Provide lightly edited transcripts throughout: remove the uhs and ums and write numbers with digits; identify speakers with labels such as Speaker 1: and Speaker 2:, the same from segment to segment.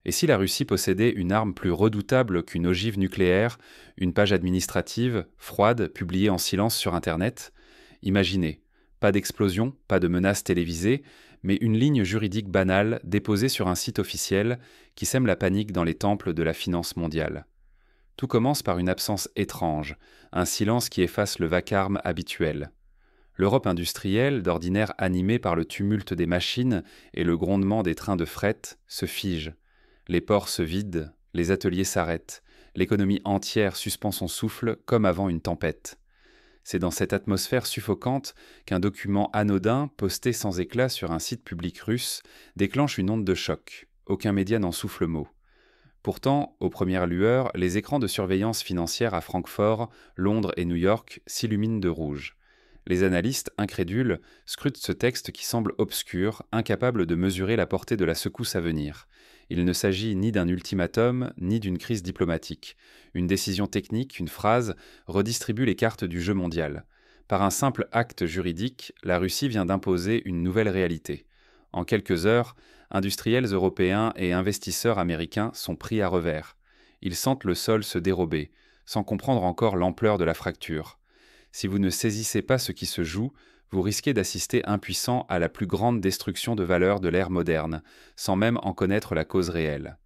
Speaker 1: Et si la Russie possédait une arme plus redoutable qu'une ogive nucléaire, une page administrative, froide, publiée en silence sur Internet? Imaginez, pas d'explosion, pas de menace télévisée, mais une ligne juridique banale déposée sur un site officiel qui sème la panique dans les temples de la finance mondiale. Tout commence par une absence étrange, un silence qui efface le vacarme habituel. L'Europe industrielle, d'ordinaire animée par le tumulte des machines et le grondement des trains de fret, se fige. Les ports se vident, les ateliers s'arrêtent, l'économie entière suspend son souffle comme avant une tempête. C'est dans cette atmosphère suffocante qu'un document anodin, posté sans éclat sur un site public russe, déclenche une onde de choc. Aucun média n'en souffle mot. Pourtant, aux premières lueurs, les écrans de surveillance financière à Francfort, Londres et New York s'illuminent de rouge. Les analystes, incrédules, scrutent ce texte qui semble obscur, incapable de mesurer la portée de la secousse à venir. Il ne s'agit ni d'un ultimatum, ni d'une crise diplomatique. Une décision technique, une phrase, redistribue les cartes du jeu mondial. Par un simple acte juridique, la Russie vient d'imposer une nouvelle réalité. En quelques heures, industriels européens et investisseurs américains sont pris à revers. Ils sentent le sol se dérober, sans comprendre encore l'ampleur de la fracture. Si vous ne saisissez pas ce qui se joue, vous risquez d'assister impuissant à la plus grande destruction de valeur de l'ère moderne, sans même en connaître la cause réelle.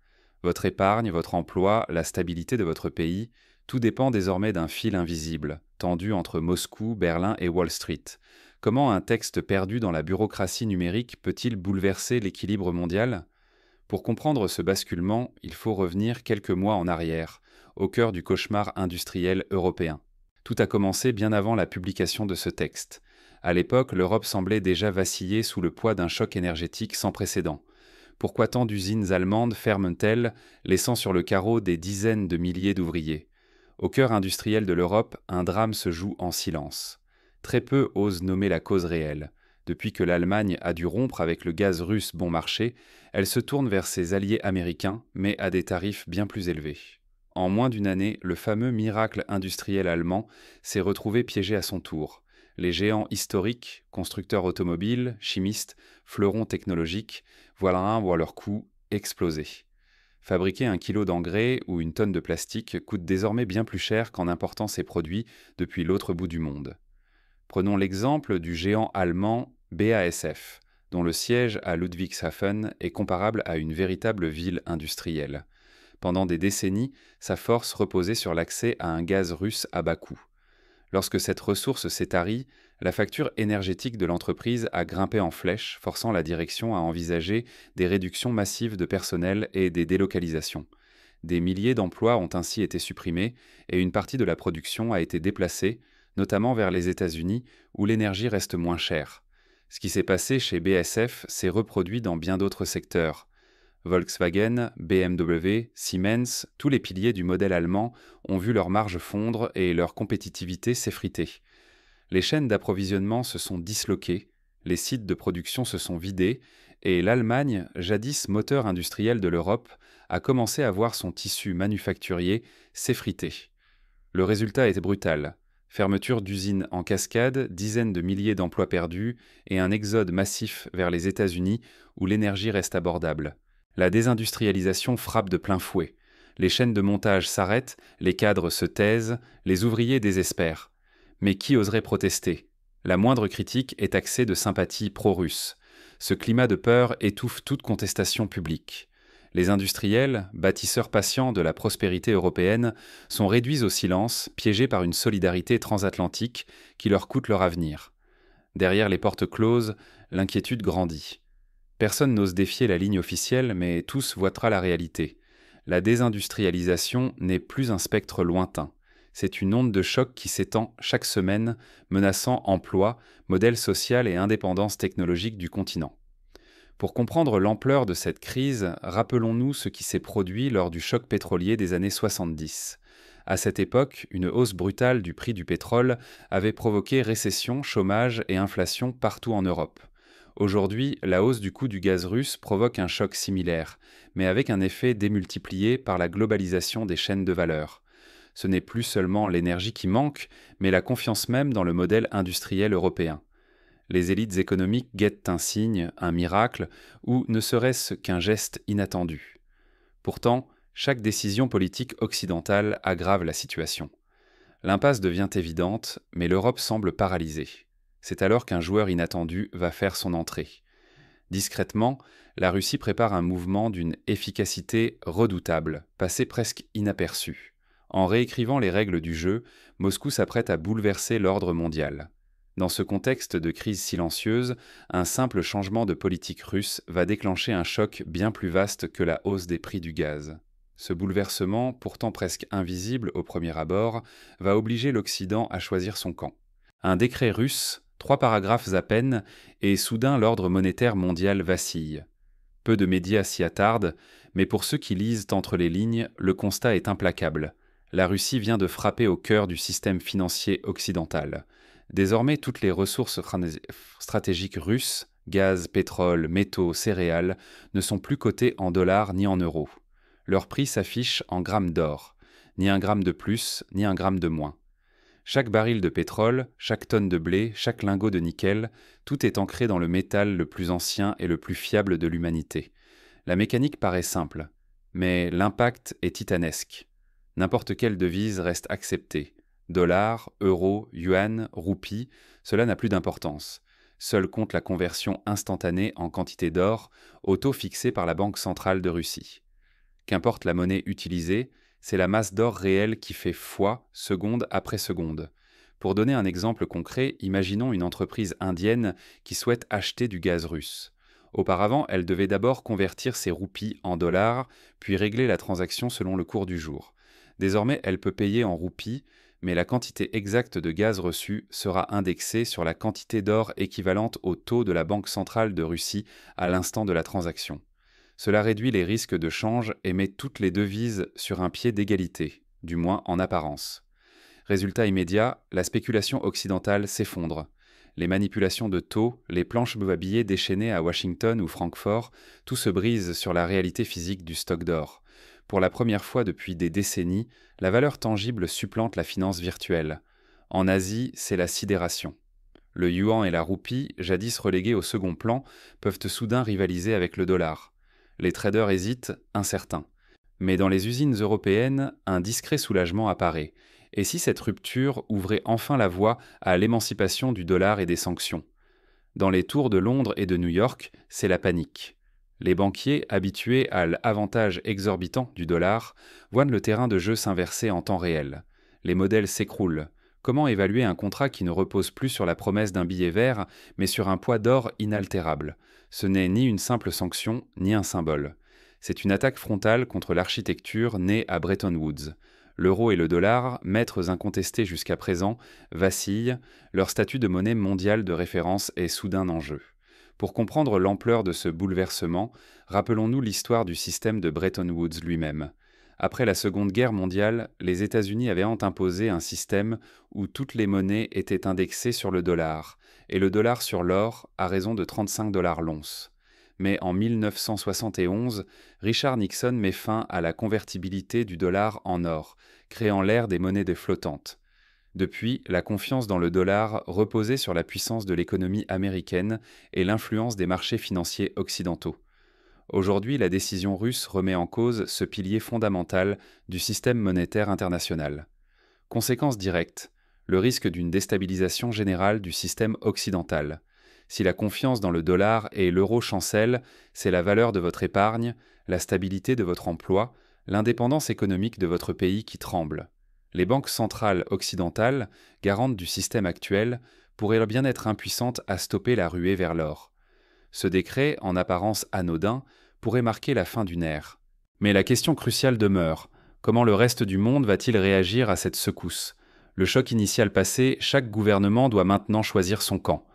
Speaker 1: Votre épargne, votre emploi, la stabilité de votre pays, tout dépend désormais d'un fil invisible, tendu entre Moscou, Berlin et Wall Street. Comment un texte perdu dans la bureaucratie numérique peut-il bouleverser l'équilibre mondial? Pour comprendre ce basculement, il faut revenir quelques mois en arrière, au cœur du cauchemar industriel européen. Tout a commencé bien avant la publication de ce texte. À l'époque, l'Europe semblait déjà vaciller sous le poids d'un choc énergétique sans précédent. Pourquoi tant d'usines allemandes ferment-elles, laissant sur le carreau des dizaines de milliers d'ouvriers? Au cœur industriel de l'Europe, un drame se joue en silence. Très peu osent nommer la cause réelle. Depuis que l'Allemagne a dû rompre avec le gaz russe bon marché, elle se tourne vers ses alliés américains, mais à des tarifs bien plus élevés. En moins d'une année, le fameux miracle industriel allemand s'est retrouvé piégé à son tour. Les géants historiques, constructeurs automobiles, chimistes, fleurons technologiques, voilà un voient leur coût exploser. Fabriquer 1 kilo d'engrais ou une tonne de plastique coûte désormais bien plus cher qu'en important ces produits depuis l'autre bout du monde. Prenons l'exemple du géant allemand BASF, dont le siège à Ludwigshafen est comparable à une véritable ville industrielle. Pendant des décennies, sa force reposait sur l'accès à un gaz russe à bas coût. Lorsque cette ressource s'est tarie, la facture énergétique de l'entreprise a grimpé en flèche, forçant la direction à envisager des réductions massives de personnel et des délocalisations. Des milliers d'emplois ont ainsi été supprimés et une partie de la production a été déplacée, notamment vers les États-Unis, où l'énergie reste moins chère. Ce qui s'est passé chez BASF s'est reproduit dans bien d'autres secteurs. Volkswagen, BMW, Siemens, tous les piliers du modèle allemand ont vu leurs marges fondre et leur compétitivité s'effriter. Les chaînes d'approvisionnement se sont disloquées, les sites de production se sont vidés, et l'Allemagne, jadis moteur industriel de l'Europe, a commencé à voir son tissu manufacturier s'effriter. Le résultat était brutal. Fermeture d'usines en cascade, dizaines de milliers d'emplois perdus et un exode massif vers les États-Unis où l'énergie reste abordable. La désindustrialisation frappe de plein fouet. Les chaînes de montage s'arrêtent, les cadres se taisent, les ouvriers désespèrent. Mais qui oserait protester? La moindre critique est taxée de sympathie pro-russe. Ce climat de peur étouffe toute contestation publique. Les industriels, bâtisseurs patients de la prospérité européenne, sont réduits au silence, piégés par une solidarité transatlantique qui leur coûte leur avenir. Derrière les portes closes, l'inquiétude grandit. Personne n'ose défier la ligne officielle, mais tous voient la réalité. La désindustrialisation n'est plus un spectre lointain. C'est une onde de choc qui s'étend chaque semaine, menaçant emploi, modèle social et indépendance technologique du continent. Pour comprendre l'ampleur de cette crise, rappelons-nous ce qui s'est produit lors du choc pétrolier des années 70. À cette époque, une hausse brutale du prix du pétrole avait provoqué récession, chômage et inflation partout en Europe. Aujourd'hui, la hausse du coût du gaz russe provoque un choc similaire, mais avec un effet démultiplié par la globalisation des chaînes de valeur. Ce n'est plus seulement l'énergie qui manque, mais la confiance même dans le modèle industriel européen. Les élites économiques guettent un signe, un miracle, ou ne serait-ce qu'un geste inattendu. Pourtant, chaque décision politique occidentale aggrave la situation. L'impasse devient évidente, mais l'Europe semble paralysée. C'est alors qu'un joueur inattendu va faire son entrée. Discrètement, la Russie prépare un mouvement d'une efficacité redoutable, passé presque inaperçu. En réécrivant les règles du jeu, Moscou s'apprête à bouleverser l'ordre mondial. Dans ce contexte de crise silencieuse, un simple changement de politique russe va déclencher un choc bien plus vaste que la hausse des prix du gaz. Ce bouleversement, pourtant presque invisible au premier abord, va obliger l'Occident à choisir son camp. Un décret russe, 3 paragraphes à peine, et soudain l'ordre monétaire mondial vacille. Peu de médias s'y attardent, mais pour ceux qui lisent entre les lignes, le constat est implacable. La Russie vient de frapper au cœur du système financier occidental. Désormais, toutes les ressources stratégiques russes, gaz, pétrole, métaux, céréales, ne sont plus cotées en dollars ni en euros. Leur prix s'affiche en grammes d'or, ni un gramme de plus, ni un gramme de moins. Chaque baril de pétrole, chaque tonne de blé, chaque lingot de nickel, tout est ancré dans le métal le plus ancien et le plus fiable de l'humanité. La mécanique paraît simple, mais l'impact est titanesque. N'importe quelle devise reste acceptée. Dollars, euros, yuan, roupies, cela n'a plus d'importance. Seule compte la conversion instantanée en quantité d'or, au taux fixé par la Banque centrale de Russie. Qu'importe la monnaie utilisée, c'est la masse d'or réelle qui fait foi seconde après seconde. Pour donner un exemple concret, imaginons une entreprise indienne qui souhaite acheter du gaz russe. Auparavant, elle devait d'abord convertir ses roupies en dollars, puis régler la transaction selon le cours du jour. Désormais, elle peut payer en roupies, mais la quantité exacte de gaz reçu sera indexée sur la quantité d'or équivalente au taux de la Banque centrale de Russie à l'instant de la transaction. Cela réduit les risques de change et met toutes les devises sur un pied d'égalité, du moins en apparence. Résultat immédiat, la spéculation occidentale s'effondre. Les manipulations de taux, les planches à billets déchaînées à Washington ou Francfort, tout se brise sur la réalité physique du stock d'or. Pour la première fois depuis des décennies, la valeur tangible supplante la finance virtuelle. En Asie, c'est la sidération. Le yuan et la roupie, jadis relégués au second plan, peuvent soudain rivaliser avec le dollar. Les traders hésitent, incertains. Mais dans les usines européennes, un discret soulagement apparaît. Et si cette rupture ouvrait enfin la voie à l'émancipation du dollar et des sanctions? Dans les tours de Londres et de New York, c'est la panique. Les banquiers, habitués à l'avantage exorbitant du dollar, voient le terrain de jeu s'inverser en temps réel. Les modèles s'écroulent. Comment évaluer un contrat qui ne repose plus sur la promesse d'un billet vert, mais sur un poids d'or inaltérable? Ce n'est ni une simple sanction, ni un symbole. C'est une attaque frontale contre l'architecture née à Bretton Woods. L'euro et le dollar, maîtres incontestés jusqu'à présent, vacillent, leur statut de monnaie mondiale de référence est soudain en jeu. Pour comprendre l'ampleur de ce bouleversement, rappelons-nous l'histoire du système de Bretton Woods lui-même. Après la Seconde Guerre mondiale, les États-Unis avaient imposé un système où toutes les monnaies étaient indexées sur le dollar, et le dollar sur l'or à raison de 35 $ l'once. Mais en 1971, Richard Nixon met fin à la convertibilité du dollar en or, créant l'ère des monnaies flottantes. Depuis, la confiance dans le dollar reposait sur la puissance de l'économie américaine et l'influence des marchés financiers occidentaux. Aujourd'hui, la décision russe remet en cause ce pilier fondamental du système monétaire international. Conséquence directe, le risque d'une déstabilisation générale du système occidental. Si la confiance dans le dollar et l'euro chancelle, c'est la valeur de votre épargne, la stabilité de votre emploi, l'indépendance économique de votre pays qui tremble. Les banques centrales occidentales, garantes du système actuel, pourraient bien être impuissantes à stopper la ruée vers l'or. Ce décret, en apparence anodin, pourrait marquer la fin d'une ère. Mais la question cruciale demeure. Comment le reste du monde va-t-il réagir à cette secousse? Le choc initial passé, chaque gouvernement doit maintenant choisir son camp.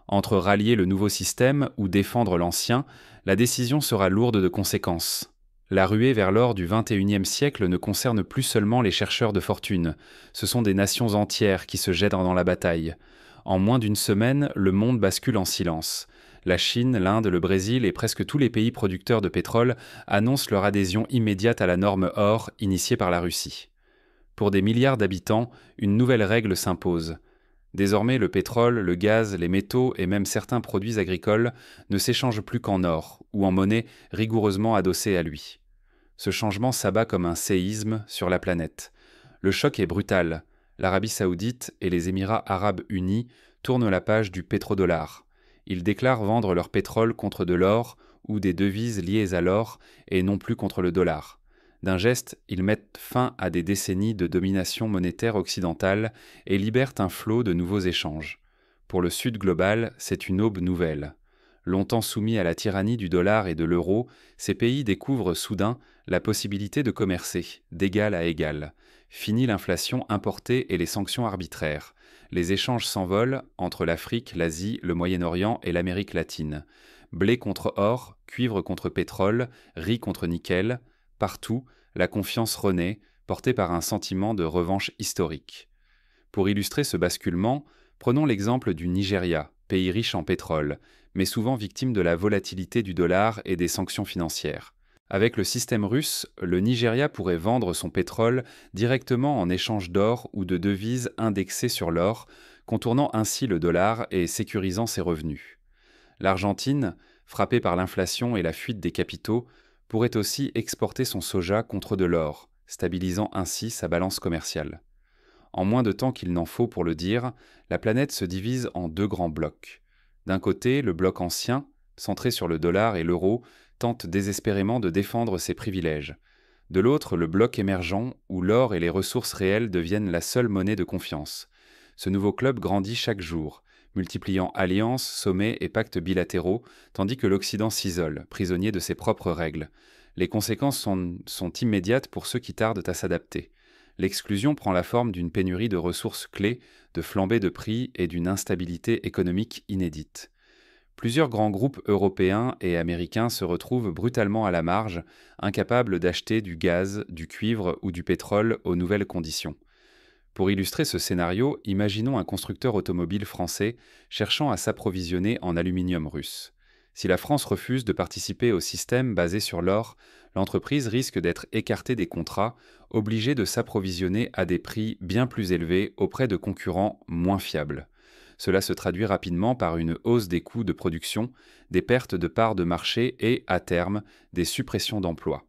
Speaker 1: Entre rallier le nouveau système ou défendre l'ancien, la décision sera lourde de conséquences. La ruée vers l'or du XXIe siècle ne concerne plus seulement les chercheurs de fortune, ce sont des nations entières qui se jettent dans la bataille. En moins d'une semaine, le monde bascule en silence. La Chine, l'Inde, le Brésil et presque tous les pays producteurs de pétrole annoncent leur adhésion immédiate à la norme or initiée par la Russie. Pour des milliards d'habitants, une nouvelle règle s'impose. Désormais, le pétrole, le gaz, les métaux et même certains produits agricoles ne s'échangent plus qu'en or ou en monnaie rigoureusement adossée à lui. Ce changement s'abat comme un séisme sur la planète. Le choc est brutal. L'Arabie saoudite et les Émirats arabes unis tournent la page du pétrodollar. Ils déclarent vendre leur pétrole contre de l'or ou des devises liées à l'or et non plus contre le dollar. D'un geste, ils mettent fin à des décennies de domination monétaire occidentale et libèrent un flot de nouveaux échanges. Pour le Sud global, c'est une aube nouvelle. Longtemps soumis à la tyrannie du dollar et de l'euro, ces pays découvrent soudain la possibilité de commercer, d'égal à égal. Fini l'inflation importée et les sanctions arbitraires. Les échanges s'envolent entre l'Afrique, l'Asie, le Moyen-Orient et l'Amérique latine. Blé contre or, cuivre contre pétrole, riz contre nickel. Partout, la confiance renaît, portée par un sentiment de revanche historique. Pour illustrer ce basculement, prenons l'exemple du Nigeria, pays riche en pétrole, mais souvent victime de la volatilité du dollar et des sanctions financières. Avec le système russe, le Nigeria pourrait vendre son pétrole directement en échange d'or ou de devises indexées sur l'or, contournant ainsi le dollar et sécurisant ses revenus. L'Argentine, frappée par l'inflation et la fuite des capitaux, pourrait aussi exporter son soja contre de l'or, stabilisant ainsi sa balance commerciale. En moins de temps qu'il n'en faut pour le dire, la planète se divise en deux grands blocs. D'un côté, le bloc ancien, centré sur le dollar et l'euro, tente désespérément de défendre ses privilèges. De l'autre, le bloc émergent, où l'or et les ressources réelles deviennent la seule monnaie de confiance. Ce nouveau club grandit chaque jour, multipliant alliances, sommets et pactes bilatéraux, tandis que l'Occident s'isole, prisonnier de ses propres règles. Les conséquences sont immédiates pour ceux qui tardent à s'adapter. L'exclusion prend la forme d'une pénurie de ressources clés, de flambées de prix et d'une instabilité économique inédite. Plusieurs grands groupes européens et américains se retrouvent brutalement à la marge, incapables d'acheter du gaz, du cuivre ou du pétrole aux nouvelles conditions. Pour illustrer ce scénario, imaginons un constructeur automobile français cherchant à s'approvisionner en aluminium russe. Si la France refuse de participer au système basé sur l'or, l'entreprise risque d'être écartée des contrats, obligée de s'approvisionner à des prix bien plus élevés auprès de concurrents moins fiables. Cela se traduit rapidement par une hausse des coûts de production, des pertes de parts de marché et, à terme, des suppressions d'emplois.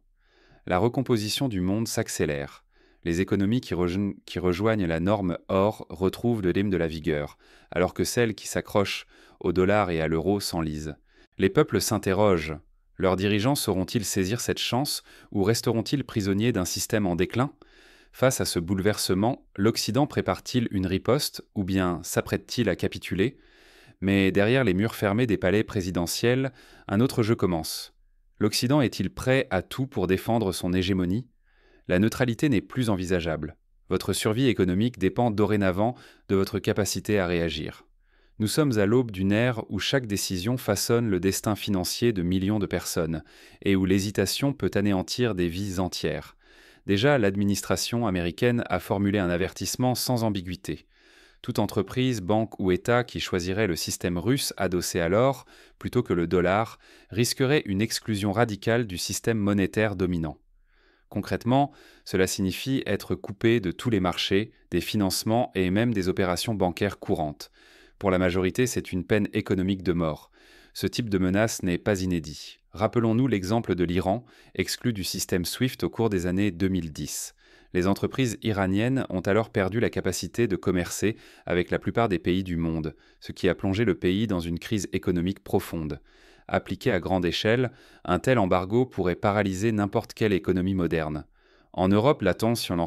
Speaker 1: La recomposition du monde s'accélère. Les économies qui rejoignent la norme or retrouvent de l'hymne de la vigueur, alors que celles qui s'accrochent au dollar et à l'euro s'enlisent. Les peuples s'interrogent. Leurs dirigeants sauront-ils saisir cette chance ou resteront-ils prisonniers d'un système en déclin ? Face à ce bouleversement, l'Occident prépare-t-il une riposte ou bien s'apprête-t-il à capituler ? Mais derrière les murs fermés des palais présidentiels, un autre jeu commence. L'Occident est-il prêt à tout pour défendre son hégémonie ? La neutralité n'est plus envisageable. Votre survie économique dépend dorénavant de votre capacité à réagir. Nous sommes à l'aube d'une ère où chaque décision façonne le destin financier de millions de personnes et où l'hésitation peut anéantir des vies entières. Déjà, l'administration américaine a formulé un avertissement sans ambiguïté. Toute entreprise, banque ou État qui choisirait le système russe adossé à l'or plutôt que le dollar risquerait une exclusion radicale du système monétaire dominant. Concrètement, cela signifie être coupé de tous les marchés, des financements et même des opérations bancaires courantes. Pour la majorité, c'est une peine économique de mort. Ce type de menace n'est pas inédit. Rappelons-nous l'exemple de l'Iran, exclu du système SWIFT au cours des années 2010. Les entreprises iraniennes ont alors perdu la capacité de commercer avec la plupart des pays du monde, ce qui a plongé le pays dans une crise économique profonde. Appliqué à grande échelle, un tel embargo pourrait paralyser n'importe quelle économie moderne. En Europe, la tension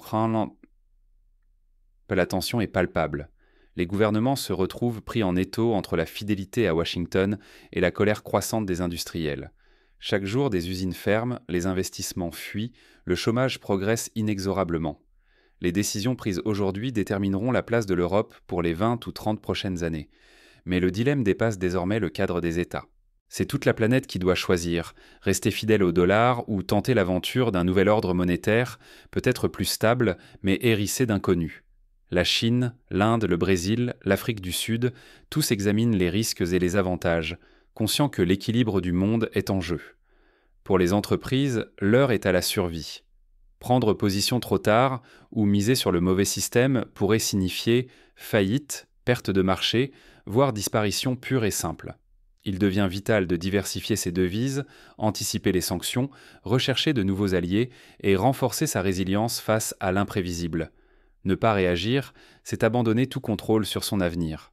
Speaker 1: est palpable. Les gouvernements se retrouvent pris en étau entre la fidélité à Washington et la colère croissante des industriels. Chaque jour, des usines ferment, les investissements fuient, le chômage progresse inexorablement. Les décisions prises aujourd'hui détermineront la place de l'Europe pour les 20 ou 30 prochaines années. Mais le dilemme dépasse désormais le cadre des États. C'est toute la planète qui doit choisir, rester fidèle au dollar ou tenter l'aventure d'un nouvel ordre monétaire, peut-être plus stable, mais hérissé d'inconnus. La Chine, l'Inde, le Brésil, l'Afrique du Sud, tous examinent les risques et les avantages, conscients que l'équilibre du monde est en jeu. Pour les entreprises, l'heure est à la survie. Prendre position trop tard ou miser sur le mauvais système pourrait signifier faillite, perte de marché, voire disparition pure et simple. Il devient vital de diversifier ses devises, anticiper les sanctions, rechercher de nouveaux alliés et renforcer sa résilience face à l'imprévisible. Ne pas réagir, c'est abandonner tout contrôle sur son avenir.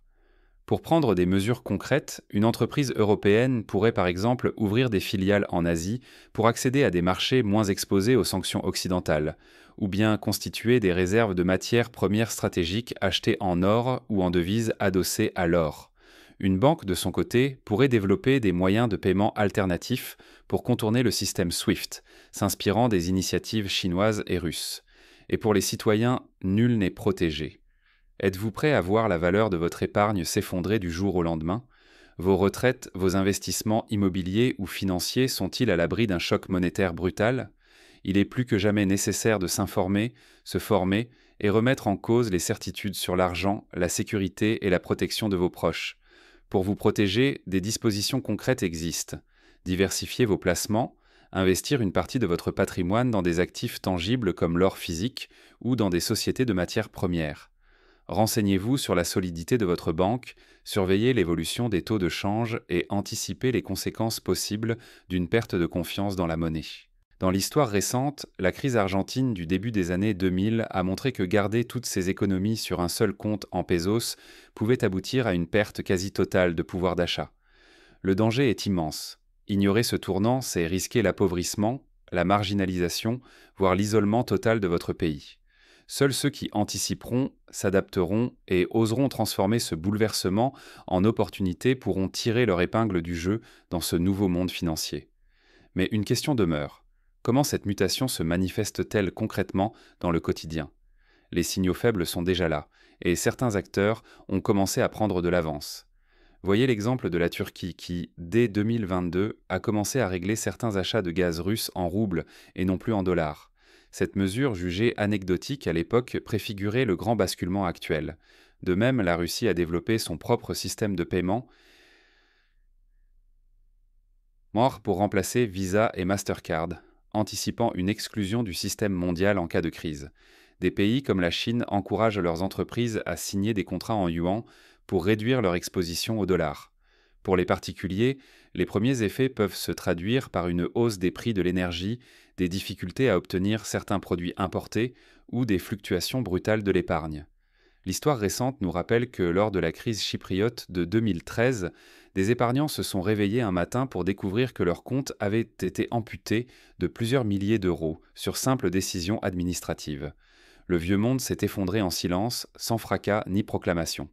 Speaker 1: Pour prendre des mesures concrètes, une entreprise européenne pourrait par exemple ouvrir des filiales en Asie pour accéder à des marchés moins exposés aux sanctions occidentales, ou bien constituer des réserves de matières premières stratégiques achetées en or ou en devises adossées à l'or. Une banque, de son côté, pourrait développer des moyens de paiement alternatifs pour contourner le système SWIFT, s'inspirant des initiatives chinoises et russes. Et pour les citoyens, nul n'est protégé. Êtes-vous prêt à voir la valeur de votre épargne s'effondrer du jour au lendemain? Vos retraites, vos investissements immobiliers ou financiers sont-ils à l'abri d'un choc monétaire brutal? Il est plus que jamais nécessaire de s'informer, se former et remettre en cause les certitudes sur l'argent, la sécurité et la protection de vos proches. Pour vous protéger, des dispositions concrètes existent. Diversifier vos placements, investir une partie de votre patrimoine dans des actifs tangibles comme l'or physique ou dans des sociétés de matières premières. Renseignez-vous sur la solidité de votre banque, surveillez l'évolution des taux de change et anticipez les conséquences possibles d'une perte de confiance dans la monnaie. Dans l'histoire récente, la crise argentine du début des années 2000 a montré que garder toutes ses économies sur un seul compte en pesos pouvait aboutir à une perte quasi totale de pouvoir d'achat. Le danger est immense. Ignorer ce tournant, c'est risquer l'appauvrissement, la marginalisation, voire l'isolement total de votre pays. Seuls ceux qui anticiperont, s'adapteront et oseront transformer ce bouleversement en opportunité pourront tirer leur épingle du jeu dans ce nouveau monde financier. Mais une question demeure. Comment cette mutation se manifeste-t-elle concrètement dans le quotidien? Les signaux faibles sont déjà là, et certains acteurs ont commencé à prendre de l'avance. Voyez l'exemple de la Turquie qui, dès 2022, a commencé à régler certains achats de gaz russe en roubles et non plus en dollars. Cette mesure, jugée anecdotique à l'époque, préfigurait le grand basculement actuel. De même, la Russie a développé son propre système de paiement pour remplacer Visa et Mastercard, anticipant une exclusion du système mondial en cas de crise. Des pays comme la Chine encouragent leurs entreprises à signer des contrats en yuan pour réduire leur exposition au dollar. Pour les particuliers, les premiers effets peuvent se traduire par une hausse des prix de l'énergie, des difficultés à obtenir certains produits importés ou des fluctuations brutales de l'épargne. L'histoire récente nous rappelle que lors de la crise chypriote de 2013, des épargnants se sont réveillés un matin pour découvrir que leur compte avait été amputé de plusieurs milliers d'euros sur simple décision administrative. Le vieux monde s'est effondré en silence, sans fracas ni proclamation.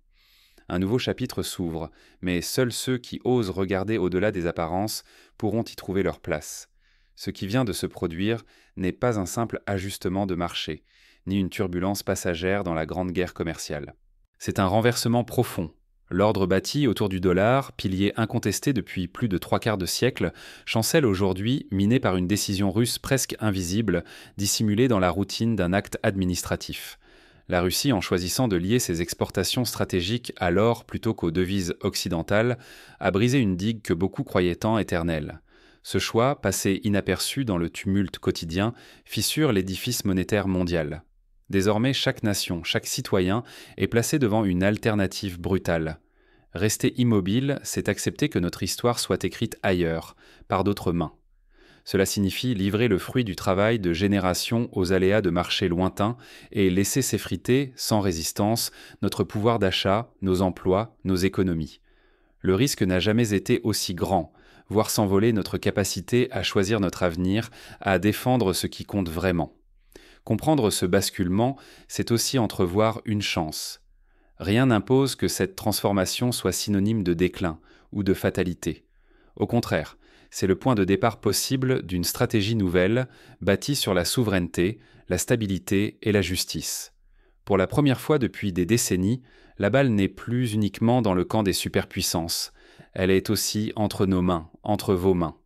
Speaker 1: Un nouveau chapitre s'ouvre, mais seuls ceux qui osent regarder au-delà des apparences pourront y trouver leur place. Ce qui vient de se produire n'est pas un simple ajustement de marché, ni une turbulence passagère dans la grande guerre commerciale. C'est un renversement profond. L'ordre bâti autour du dollar, pilier incontesté depuis plus de 3/4 de siècle, chancelle aujourd'hui miné par une décision russe presque invisible, dissimulée dans la routine d'un acte administratif. La Russie, en choisissant de lier ses exportations stratégiques à l'or plutôt qu'aux devises occidentales, a brisé une digue que beaucoup croyaient tant éternelle. Ce choix, passé inaperçu dans le tumulte quotidien, fissure l'édifice monétaire mondial. Désormais, chaque nation, chaque citoyen est placé devant une alternative brutale. Rester immobile, c'est accepter que notre histoire soit écrite ailleurs, par d'autres mains. Cela signifie livrer le fruit du travail de générations aux aléas de marchés lointains et laisser s'effriter, sans résistance, notre pouvoir d'achat, nos emplois, nos économies. Le risque n'a jamais été aussi grand, voir s'envoler notre capacité à choisir notre avenir, à défendre ce qui compte vraiment. Comprendre ce basculement, c'est aussi entrevoir une chance. Rien n'impose que cette transformation soit synonyme de déclin ou de fatalité. Au contraire, c'est le point de départ possible d'une stratégie nouvelle, bâtie sur la souveraineté, la stabilité et la justice. Pour la première fois depuis des décennies, la balle n'est plus uniquement dans le camp des superpuissances, elle est aussi entre nos mains, entre vos mains.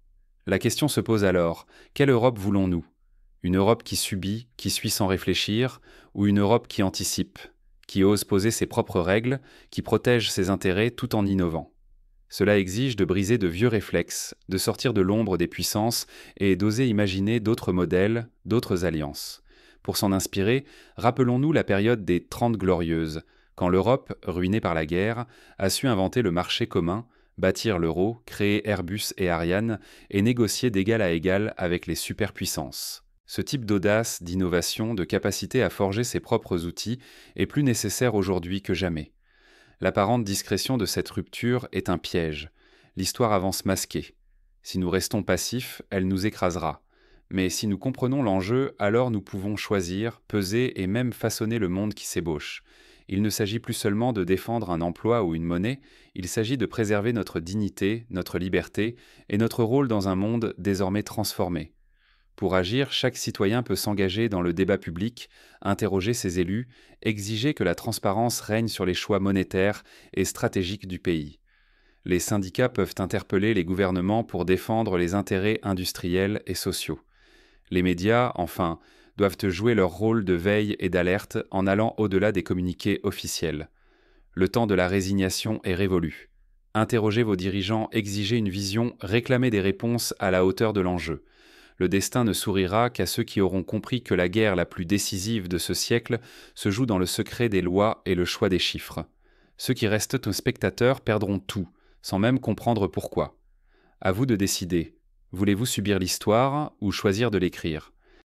Speaker 1: La question se pose alors, quelle Europe voulons-nous ? Une Europe qui subit, qui suit sans réfléchir, ou une Europe qui anticipe, qui ose poser ses propres règles, qui protège ses intérêts tout en innovant. Cela exige de briser de vieux réflexes, de sortir de l'ombre des puissances et d'oser imaginer d'autres modèles, d'autres alliances. Pour s'en inspirer, rappelons-nous la période des 30 Glorieuses, quand l'Europe, ruinée par la guerre, a su inventer le marché commun, bâtir l'euro, créer Airbus et Ariane et négocier d'égal à égal avec les superpuissances. Ce type d'audace, d'innovation, de capacité à forger ses propres outils est plus nécessaire aujourd'hui que jamais. L'apparente discrétion de cette rupture est un piège. L'histoire avance masquée. Si nous restons passifs, elle nous écrasera. Mais si nous comprenons l'enjeu, alors nous pouvons choisir, peser et même façonner le monde qui s'ébauche. Il ne s'agit plus seulement de défendre un emploi ou une monnaie, il s'agit de préserver notre dignité, notre liberté et notre rôle dans un monde désormais transformé. Pour agir, chaque citoyen peut s'engager dans le débat public, interroger ses élus, exiger que la transparence règne sur les choix monétaires et stratégiques du pays. Les syndicats peuvent interpeller les gouvernements pour défendre les intérêts industriels et sociaux. Les médias, enfin, doivent jouer leur rôle de veille et d'alerte en allant au-delà des communiqués officiels. Le temps de la résignation est révolu. Interrogez vos dirigeants, exigez une vision, réclamez des réponses à la hauteur de l'enjeu. Le destin ne sourira qu'à ceux qui auront compris que la guerre la plus décisive de ce siècle se joue dans le secret des lois et le choix des chiffres. Ceux qui restent aux spectateurs perdront tout, sans même comprendre pourquoi. À vous de décider. Voulez-vous subir l'histoire ou choisir de l'écrire ?